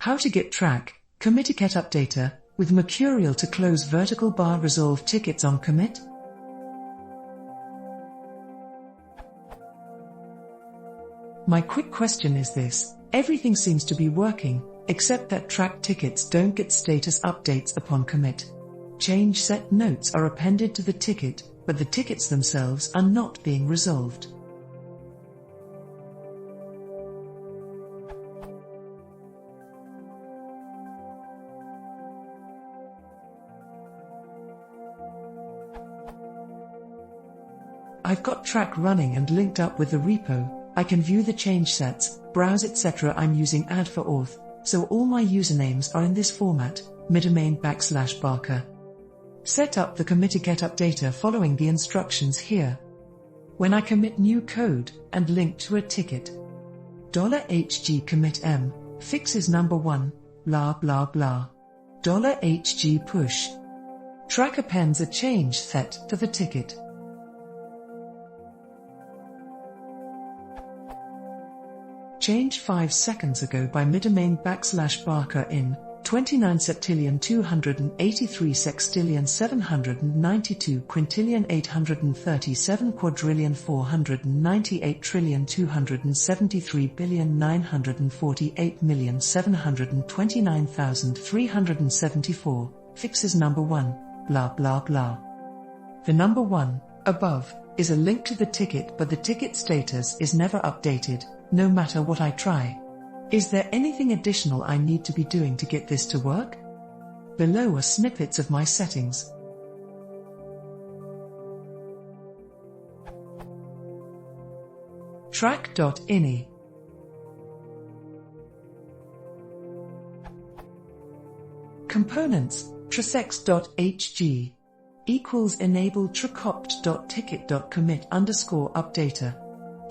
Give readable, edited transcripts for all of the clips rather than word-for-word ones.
How to get Trac, CommitTicketUpdater, with Mercurial to close vertical bar resolve tickets on commit? My quick question is this: everything seems to be working, except that Trac tickets don't get status updates upon commit. Change set notes are appended to the ticket, but the tickets themselves are not being resolved. I've got Trac running and linked up with the repo. I can view the change sets, browse etc. I'm using add for auth, so all my usernames are in this format, /Barker. Set up the CommitTicketUpdater following the instructions here. When I commit new code and link to a ticket, $HG commit M, fixes number 1, blah blah blah. $HG push. Trac appends a change set to the ticket. Changed 5 seconds ago by /Barker in 29,782,792,498,273,948,729,374, fixes number 1, blah blah blah. The number 1, above, is a link to the ticket, but the ticket status is never updated, no matter what I try. Is there anything additional I need to be doing to get this to work? Below are snippets of my settings. Trac.ini. Components, tracex.hg. Equals enabled tracopt.ticket.commit_updater.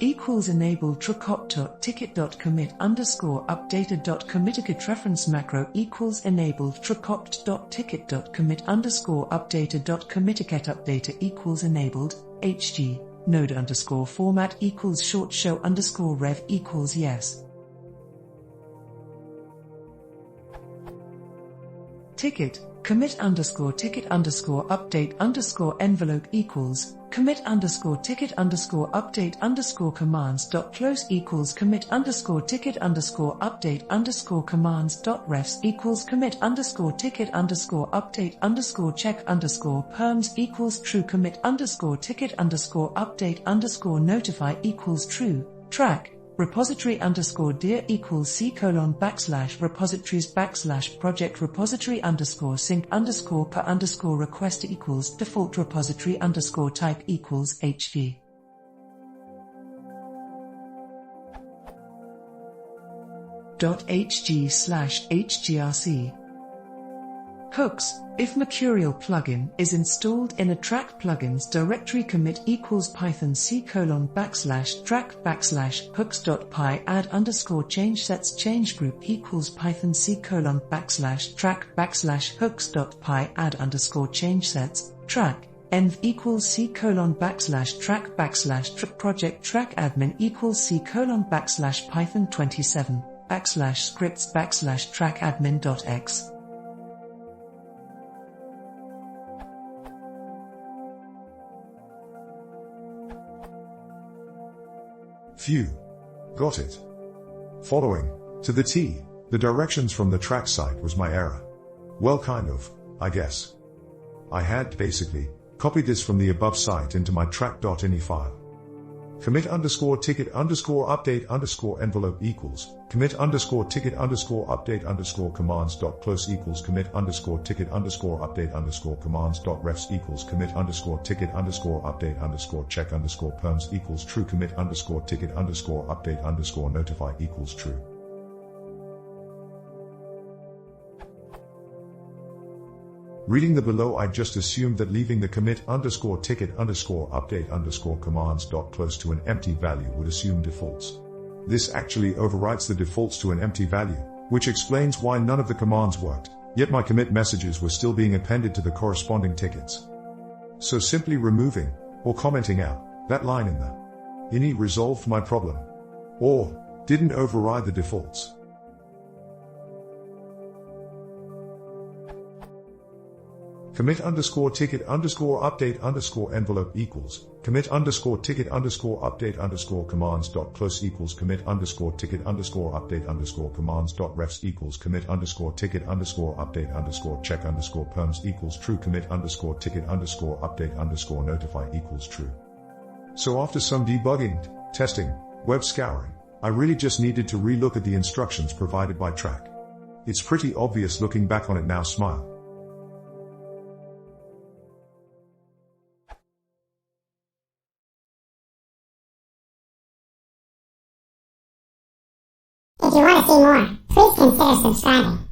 Equals enabled tracopt.ticket.commit_updater.committicket reference macro equals enabled tracopt.ticket.commit_updater.committicketupdater equals enabled hg node format equals short show rev equals yes. Ticket commit ticket update envelope equals commit ticket update commands close equals commit ticket update commands refs equals commit ticket update check perms equals true commit ticket update notify equals true. Trac repository dir equals c:\repositories\project repository sync per request equals default repository type equals hv. .hg/hgrc. Hooks. If Mercurial plugin is installed in a Trac plugins directory, commit equals Python c:\trac\hooks.py add _change sets change group equals Python c:\trac\hooks.py add _change sets trac env equals c:\trac project trac admin equals c:\python 27 /scripts/tracadmin.x. Phew. Got it. Following, to the T, the directions from the Trac site was my error. Well, kind of, I guess. I had, basically, copied this from the above site into my trac.ini file. Commit ticket update envelope equals commit ticket update commands close equals commit ticket update commands refs equals commit ticket update check perms equals true commit ticket update notify equals true. Reading the below, I just assumed that leaving the commit ticket update commands close to an empty value would assume defaults. This actually overwrites the defaults to an empty value, which explains why none of the commands worked, yet my commit messages were still being appended to the corresponding tickets. So simply removing, or commenting out, that line in the ini resolved my problem. Or, didn't override the defaults. Commit underscore ticket underscore update underscore envelope equals commit underscore ticket underscore update underscore commands dot close equals commit underscore ticket underscore update underscore commands dot refs equals commit underscore ticket underscore update underscore check underscore perms equals true commit underscore ticket underscore update underscore notify equals true. So after some debugging, testing, web scouring, I really just needed to relook at the instructions provided by Trac. It's pretty obvious looking back on it now. Smile. If you want to see more, please consider subscribing.